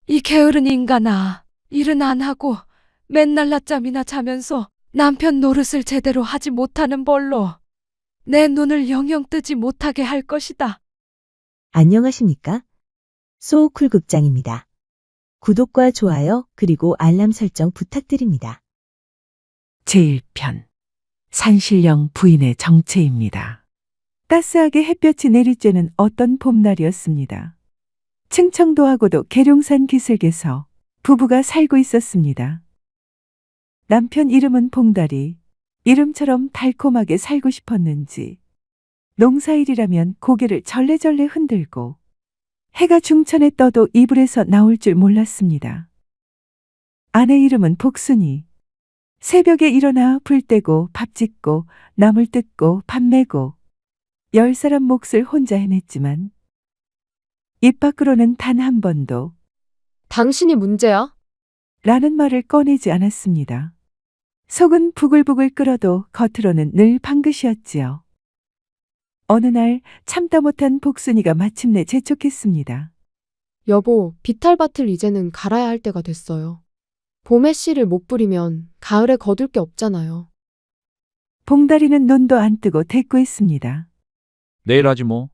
이 게으른 인간아, 일은 안 하고 맨날 낮잠이나 자면서 남편 노릇을 제대로 하지 못하는 벌로 내 눈을 영영 뜨지 못하게 할 것이다. 안녕하십니까? 소우쿨 극장입니다. 구독과 좋아요 그리고 알람 설정 부탁드립니다. 제1편 산신령 부인의 정체입니다. 따스하게 햇볕이 내리쬐는 어떤 봄날이었습니다. 충청도하고도 계룡산 기슭에서 부부가 살고 있었습니다. 남편 이름은 봉다리, 이름처럼 달콤하게 살고 싶었는지 농사일이라면 고개를 절레절레 흔들고 해가 중천에 떠도 이불에서 나올 줄 몰랐습니다. 아내 이름은 복순이. 새벽에 일어나 불 떼고 밥 짓고 나물 뜯고 밥 메고 10사람 몫을 혼자 해냈지만 입 밖으로는 단 한 번도 당신이 문제야? 라는 말을 꺼내지 않았습니다. 속은 부글부글 끓어도 겉으로는 늘 방긋이었지요. 어느 날 참다 못한 복순이가 마침내 재촉했습니다. 여보, 비탈밭을 이제는 갈아야 할 때가 됐어요. 봄에 씨를 못 뿌리면 가을에 거둘 게 없잖아요. 봉다리는 눈도 안 뜨고 대꾸했습니다. 내일 하지 뭐.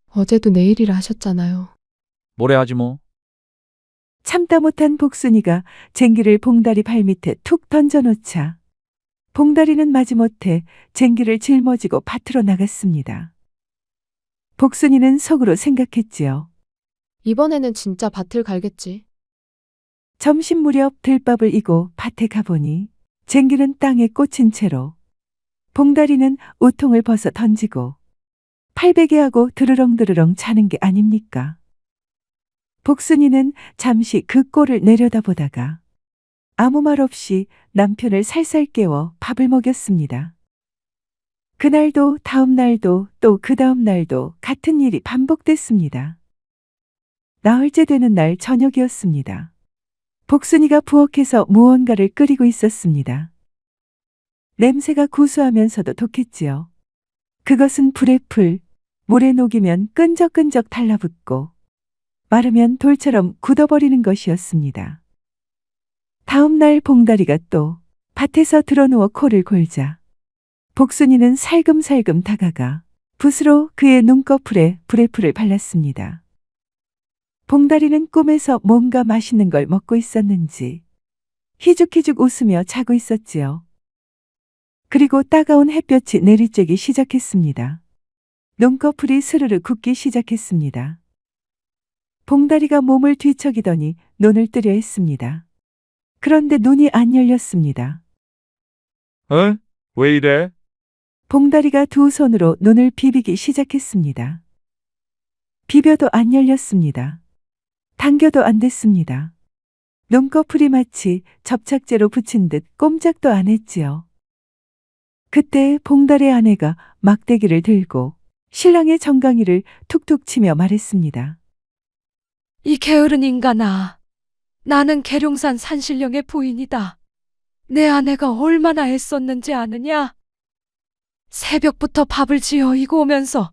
어제도 내일이라 하셨잖아요. 모레 하지 뭐. 참다 못한 복순이가 쟁기를 봉다리 발밑에 툭 던져놓자 봉다리는 마지못해 쟁기를 짊어지고 밭으로 나갔습니다. 복순이는 속으로 생각했지요. 이번에는 진짜 밭을 갈겠지. 점심 무렵 들밥을 이고 밭에 가보니 쟁기는 땅에 꽂힌 채로 봉다리는 우통을 벗어 던지고 팔베개하고 드르렁드르렁 자는 게 아닙니까? 복순이는 잠시 그 꼴을 내려다보다가 아무 말 없이 남편을 살살 깨워 밥을 먹였습니다. 그날도 다음 날도 또 그 다음 날도 같은 일이 반복됐습니다. 나흘째 되는 날 저녁이었습니다. 복순이가 부엌에서 무언가를 끓이고 있었습니다. 냄새가 구수하면서도 독했지요. 그것은 불의 풀, 물에 녹이면 끈적끈적 달라붙고 마르면 돌처럼 굳어버리는 것이었습니다. 다음 날 봉다리가 또 밭에서 드러누워 코를 골자 복순이는 살금살금 다가가 붓으로 그의 눈꺼풀에 불의 풀을 발랐습니다. 봉다리는 꿈에서 뭔가 맛있는 걸 먹고 있었는지 희죽희죽 웃으며 자고 있었지요. 그리고 따가운 햇볕이 내리쬐기 시작했습니다. 눈꺼풀이 스르르 붓기 시작했습니다. 봉다리가 몸을 뒤척이더니 눈을 뜨려 했습니다. 그런데 눈이 안 열렸습니다. 어? 왜 이래? 봉다리가 두 손으로 눈을 비비기 시작했습니다. 비벼도 안 열렸습니다. 당겨도 안 됐습니다. 눈꺼풀이 마치 접착제로 붙인 듯 꼼짝도 안 했지요. 그때 봉다리의 아내가 막대기를 들고 신랑의 정강이를 툭툭 치며 말했습니다. 이 게으른 인간아, 나는 계룡산 산신령의 부인이다. 내 아내가 얼마나 애썼는지 아느냐? 새벽부터 밥을 지어 이고 오면서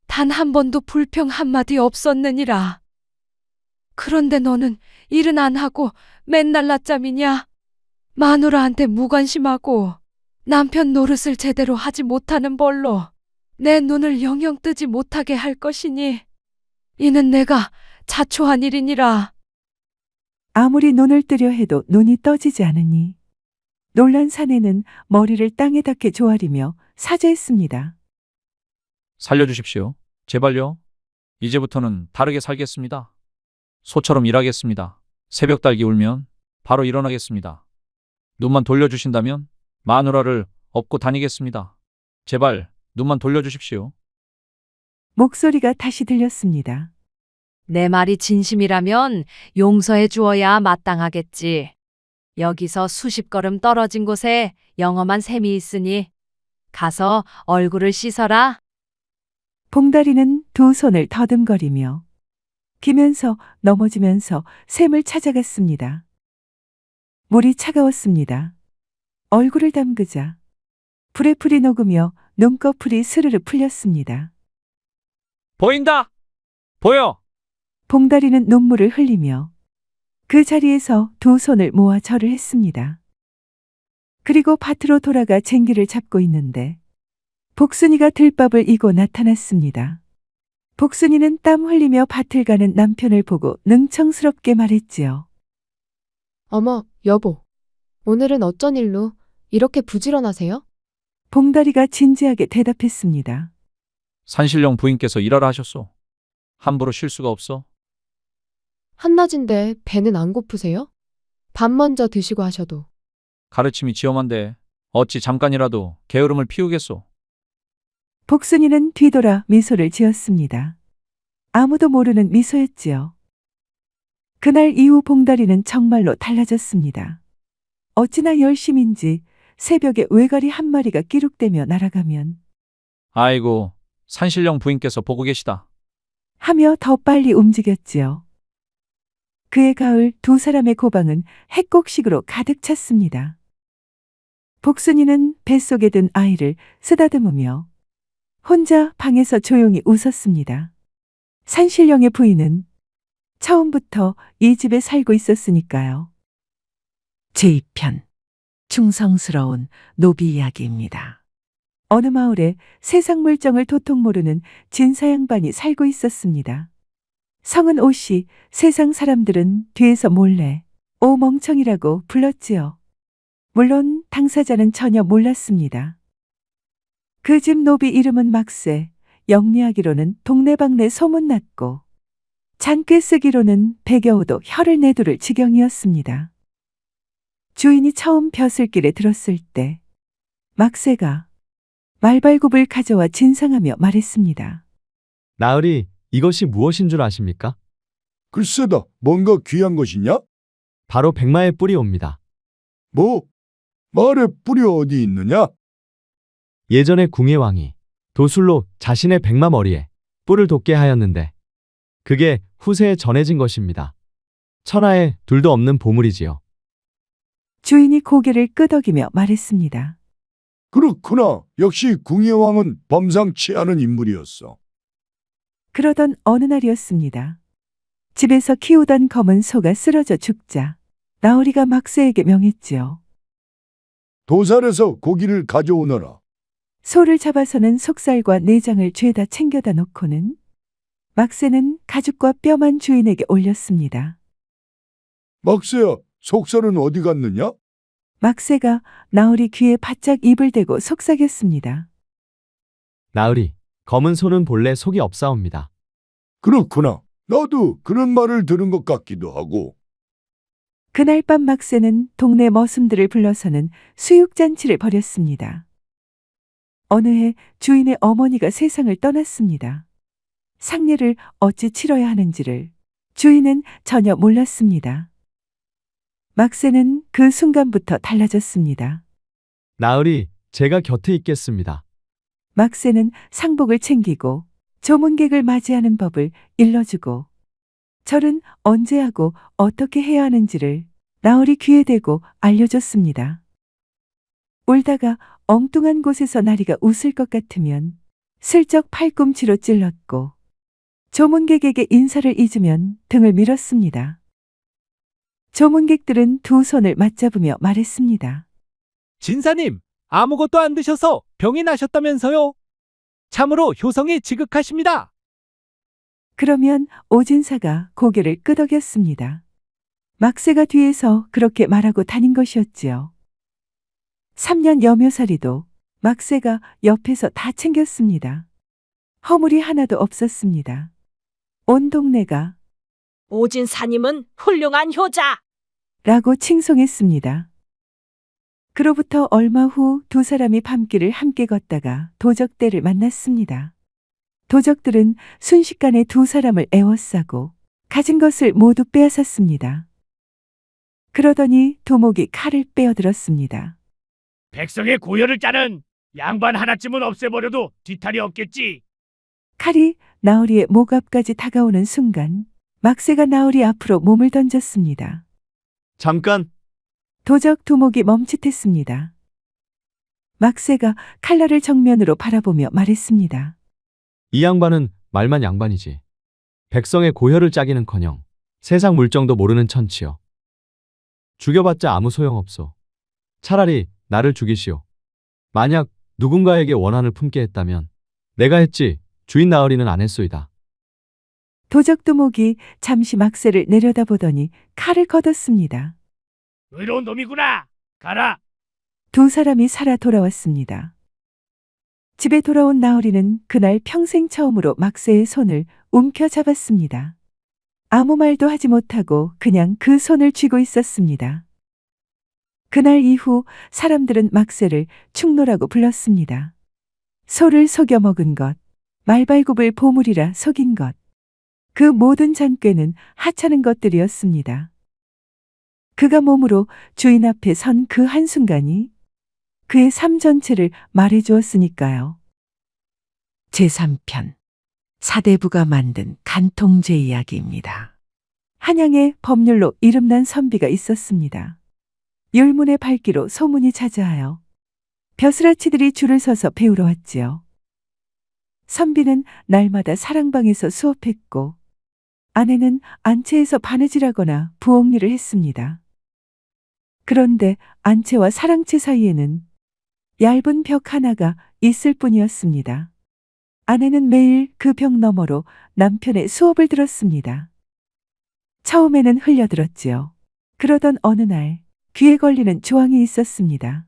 단 한 번도 불평 한마디 없었느니라. 그런데 너는 일은 안 하고 맨날 낮잠이냐? 마누라한테 무관심하고 남편 노릇을 제대로 하지 못하는 벌로 내 눈을 영영 뜨지 못하게 할 것이니 이는 내가 자초한 일이니라. 아무리 눈을 뜨려 해도 눈이 떠지지 않으니 놀란 사내는 머리를 땅에 닿게 조아리며 사죄했습니다. 살려주십시오. 제발요. 이제부터는 다르게 살겠습니다. 소처럼 일하겠습니다. 새벽 달기 울면 바로 일어나겠습니다. 눈만 돌려주신다면 마누라를 업고 다니겠습니다. 제발 눈만 돌려주십시오. 목소리가 다시 들렸습니다. 내 말이 진심이라면 용서해 주어야 마땅하겠지. 여기서 수십 걸음 떨어진 곳에 영험한 샘이 있으니 가서 얼굴을 씻어라. 봉다리는 두 손을 더듬거리며 기면서 넘어지면서 샘을 찾아갔습니다. 물이 차가웠습니다. 얼굴을 담그자 불에 풀이 녹으며 눈꺼풀이 스르르 풀렸습니다. 보인다! 보여! 봉다리는 눈물을 흘리며 그 자리에서 두 손을 모아 절을 했습니다. 그리고 밭으로 돌아가 쟁기를 잡고 있는데 복순이가 들밥을 이고 나타났습니다. 복순이는 땀 흘리며 밭을 가는 남편을 보고 능청스럽게 말했지요. 어머, 여보. 오늘은 어쩐 일로 이렇게 부지런하세요? 봉다리가 진지하게 대답했습니다. 산신령 부인께서 일하라 하셨소. 함부로 쉴 수가 없어. 한낮인데 배는 안 고프세요? 밥 먼저 드시고 하셔도. 가르침이 지엄한데 어찌 잠깐이라도 게으름을 피우겠소. 복순이는 뒤돌아 미소를 지었습니다. 아무도 모르는 미소였지요. 그날 이후 봉다리는 정말로 달라졌습니다. 어찌나 열심인지 새벽에 외가리 한 마리가 끼룩대며 날아가면 아이고, 산신령 부인께서 보고 계시다. 하며 더 빨리 움직였지요. 그해 가을 두 사람의 고방은 핵곡식으로 가득 찼습니다. 복순이는 뱃속에 든 아이를 쓰다듬으며 혼자 방에서 조용히 웃었습니다. 산신령의 부인은 처음부터 이 집에 살고 있었으니까요. 제2편 충성스러운 노비 이야기입니다. 어느 마을에 세상 물정을 도통 모르는 진사 양반이 살고 있었습니다. 성은 오씨, 세상 사람들은 뒤에서 몰래 오 멍청이라고 불렀지요. 물론 당사자는 전혀 몰랐습니다. 그 집 노비 이름은 막쇠, 영리하기로는 동네방네 소문났고 잔꾀 쓰기로는 배겨우도 혀를 내두를 지경이었습니다. 주인이 처음 벼슬길에 들었을 때 막쇠가 말발굽을 가져와 진상하며 말했습니다. 나으리, 이것이 무엇인 줄 아십니까? 글쎄다, 뭔가 귀한 것이냐? 바로 백마의 뿌리옵니다. 뭐? 말의 뿔이 어디 있느냐? 예전에 궁예 왕이 도술로 자신의 백마 머리에 뿔을 돋게 하였는데 그게 후세에 전해진 것입니다. 천하에 둘도 없는 보물이지요. 주인이 고개를 끄덕이며 말했습니다. 그렇구나. 역시 궁예왕은 범상치 않은 인물이었어. 그러던 어느 날이었습니다. 집에서 키우던 검은 소가 쓰러져 죽자 나으리가 막쇠에게 명했지요. 도살에서 고기를 가져오너라. 소를 잡아서는 속살과 내장을 죄다 챙겨다 놓고는 막쇠는 가죽과 뼈만 주인에게 올렸습니다. 막세야, 속살은 어디 갔느냐? 막쇠가 나으리 귀에 바짝 입을 대고 속삭였습니다. 나으리, 검은 소는 본래 속이 없사옵니다. 그렇구나. 나도 그런 말을 들은 것 같기도 하고. 그날 밤 막쇠는 동네 머슴들을 불러서는 수육잔치를 벌였습니다. 어느 해 주인의 어머니가 세상을 떠났습니다. 상례를 어찌 치러야 하는지를 주인은 전혀 몰랐습니다. 막쇠는 그 순간부터 달라졌습니다. 나으리, 제가 곁에 있겠습니다. 막쇠는 상복을 챙기고 조문객을 맞이하는 법을 일러주고 절은 언제 하고 어떻게 해야 하는지를 나으리 귀에 대고 알려줬습니다. 울다가 엉뚱한 곳에서 나리가 웃을 것 같으면 슬쩍 팔꿈치로 찔렀고 조문객에게 인사를 잊으면 등을 밀었습니다. 조문객들은 두 손을 맞잡으며 말했습니다. 진사님, 아무것도 안 드셔서 병이 나셨다면서요? 참으로 효성이 지극하십니다. 그러면 오진사가 고개를 끄덕였습니다. 막쇠가 뒤에서 그렇게 말하고 다닌 것이었지요. 3년 여묘살이도 막쇠가 옆에서 다 챙겼습니다. 허물이 하나도 없었습니다. 온 동네가 오진사님은 훌륭한 효자. 라고 칭송했습니다. 그로부터 얼마 후 두 사람이 밤길을 함께 걷다가 도적들을 만났습니다. 도적들은 순식간에 두 사람을 애워싸고 가진 것을 모두 빼앗았습니다. 그러더니 두목이 칼을 빼어들었습니다. 백성의 고열을 짜는 양반 하나쯤은 없애버려도 뒤탈이 없겠지. 칼이 나으리의 목 앞까지 다가오는 순간 막쇠가 나으리 앞으로 몸을 던졌습니다. 잠깐! 도적 두목이 멈칫했습니다. 막쇠가 칼날을 정면으로 바라보며 말했습니다. 이 양반은 말만 양반이지. 백성의 고혈을 짜기는커녕 세상 물정도 모르는 천치요. 죽여봤자 아무 소용없소. 차라리 나를 죽이시오. 만약 누군가에게 원한을 품게 했다면 내가 했지 주인 나으리는 안 했소이다. 도적두목이 잠시 막새를 내려다보더니 칼을 걷었습니다. 의로운 놈이구나. 가라. 두 사람이 살아 돌아왔습니다. 집에 돌아온 나으리는 그날 평생 처음으로 막새의 손을 움켜잡았습니다. 아무 말도 하지 못하고 그냥 그 손을 쥐고 있었습니다. 그날 이후 사람들은 막새를 충노라고 불렀습니다. 소를 속여 먹은 것, 말발굽을 보물이라 속인 것, 그 모든 잔꾀는 하찮은 것들이었습니다. 그가 몸으로 주인 앞에 선 그 한순간이 그의 삶 전체를 말해주었으니까요. 제3편 사대부가 만든 간통죄 이야기입니다. 한양에 법률로 이름난 선비가 있었습니다. 율문의 밝기로 소문이 자자하여 벼슬아치들이 줄을 서서 배우러 왔지요. 선비는 날마다 사랑방에서 수업했고 아내는 안채에서 바느질하거나 부엌일을 했습니다. 그런데 안채와 사랑채 사이에는 얇은 벽 하나가 있을 뿐이었습니다. 아내는 매일 그 벽 너머로 남편의 수업을 들었습니다. 처음에는 흘려들었지요. 그러던 어느 날 귀에 걸리는 조항이 있었습니다.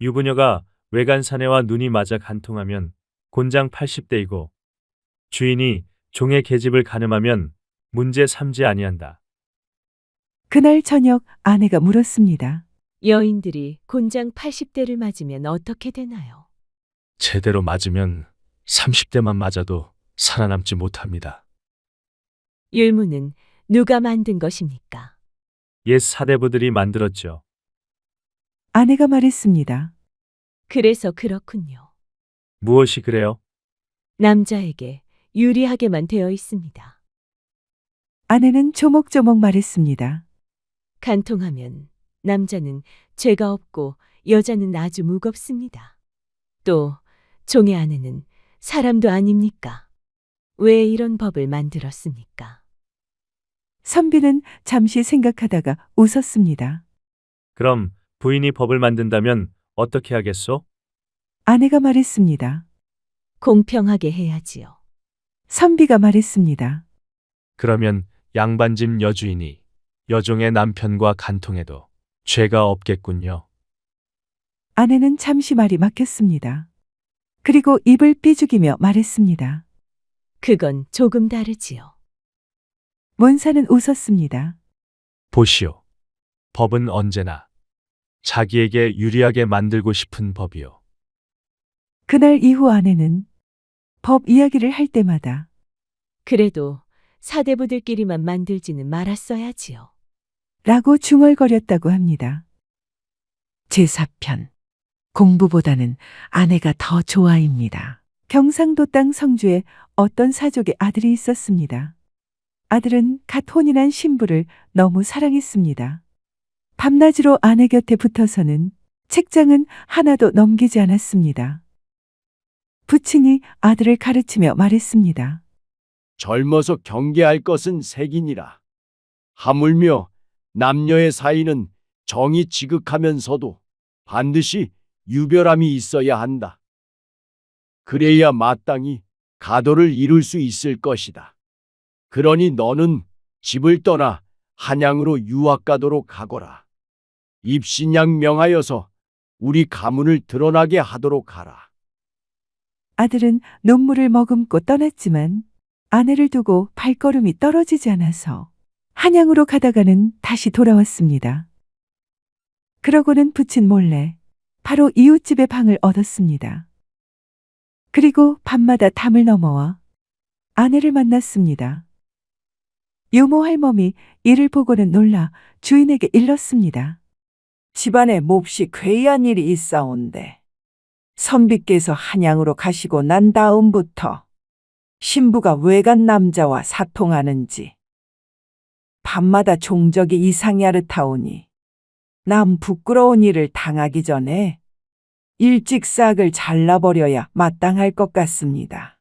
유부녀가 외간 사내와 눈이 맞아 간통하면 곤장 80대이고 주인이 종의 계집을 가늠하면 문제 삼지 아니한다. 그날 저녁 아내가 물었습니다. 여인들이 곤장 80대를 맞으면 어떻게 되나요? 제대로 맞으면 30대만 맞아도 살아남지 못합니다. 율무는 누가 만든 것입니까? 옛 사대부들이 만들었죠. 아내가 말했습니다. 그래서 그렇군요. 무엇이 그래요? 남자에게 유리하게만 되어 있습니다. 아내는 조목조목 말했습니다. 간통하면 남자는 죄가 없고 여자는 아주 무겁습니다. 또 종의 아내는 사람도 아닙니까? 왜 이런 법을 만들었습니까? 선비는 잠시 생각하다가 웃었습니다. 그럼 부인이 법을 만든다면 어떻게 하겠소? 아내가 말했습니다. 공평하게 해야지요. 선비가 말했습니다. 그러면 양반집 여주인이 여종의 남편과 간통해도 죄가 없겠군요. 아내는 잠시 말이 막혔습니다. 그리고 입을 삐죽이며 말했습니다. 그건 조금 다르지요. 문사는 웃었습니다. 보시오. 법은 언제나 자기에게 유리하게 만들고 싶은 법이요. 그날 이후 아내는 법 이야기를 할 때마다 그래도 사대부들끼리만 만들지는 말았어야지요. 라고 중얼거렸다고 합니다. 제4편 공부보다는 아내가 더 좋아입니다. 경상도 땅 성주에 어떤 사족의 아들이 있었습니다. 아들은 갓 혼인한 신부를 너무 사랑했습니다. 밤낮으로 아내 곁에 붙어서는 책장은 하나도 넘기지 않았습니다. 부친이 아들을 가르치며 말했습니다. 젊어서 경계할 것은 색이니라. 하물며 남녀의 사이는 정이 지극하면서도 반드시 유별함이 있어야 한다. 그래야 마땅히 가도를 이룰 수 있을 것이다. 그러니 너는 집을 떠나 한양으로 유학 가도록 하거라. 입신양 명하여서 우리 가문을 드러나게 하도록 하라. 아들은 눈물을 머금고 떠났지만 아내를 두고 발걸음이 떨어지지 않아서 한양으로 가다가는 다시 돌아왔습니다. 그러고는 부친 몰래 바로 이웃집의 방을 얻었습니다. 그리고 밤마다 담을 넘어와 아내를 만났습니다. 유모 할멈이 이를 보고는 놀라 주인에게 일렀습니다. 집안에 몹시 괴이한 일이 있사온데 선비께서 한양으로 가시고 난 다음부터 신부가 외간 남자와 사통하는지 밤마다 종적이 이상이 아릇하오니 남 부끄러운 일을 당하기 전에 일찍 싹을 잘라버려야 마땅할 것 같습니다.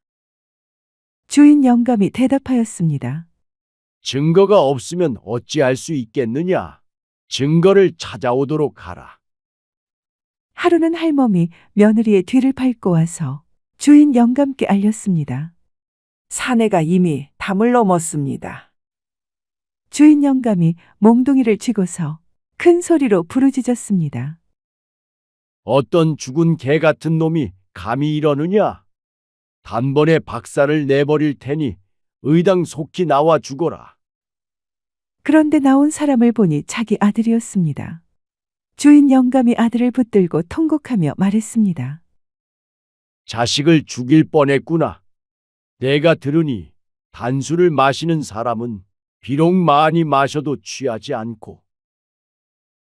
주인 영감이 대답하였습니다. 증거가 없으면 어찌할 수 있겠느냐? 증거를 찾아오도록 하라. 하루는 할멈이 며느리의 뒤를 밟고 와서 주인 영감께 알렸습니다. 사내가 이미 담을 넘었습니다. 주인 영감이 몽둥이를 쥐고서 큰 소리로 부르짖었습니다. 어떤 죽은 개 같은 놈이 감히 이러느냐? 단번에 박살을 내버릴 테니 의당 속히 나와 죽어라. 그런데 나온 사람을 보니 자기 아들이었습니다. 주인 영감이 아들을 붙들고 통곡하며 말했습니다. 자식을 죽일 뻔했구나. 내가 들으니 단술을 마시는 사람은 비록 많이 마셔도 취하지 않고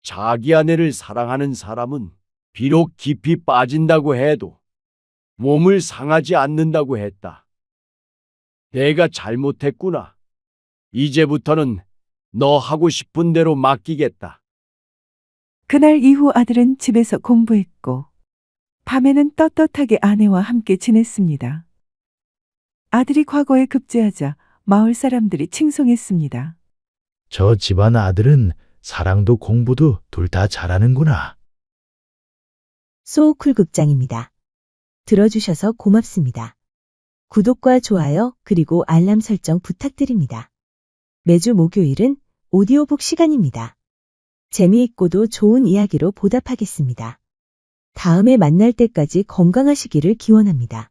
자기 아내를 사랑하는 사람은 비록 깊이 빠진다고 해도 몸을 상하지 않는다고 했다. 내가 잘못했구나. 이제부터는 너 하고 싶은 대로 맡기겠다. 그날 이후 아들은 집에서 공부했고 밤에는 떳떳하게 아내와 함께 지냈습니다. 아들이 과거에 급제하자 마을 사람들이 칭송했습니다. 저 집안 아들은 사랑도 공부도 둘 다 잘하는구나. 소우쿨 극장입니다. 들어주셔서 고맙습니다. 구독과 좋아요 그리고 알람 설정 부탁드립니다. 매주 목요일은 오디오북 시간입니다. 재미있고도 좋은 이야기로 보답하겠습니다. 다음에 만날 때까지 건강하시기를 기원합니다.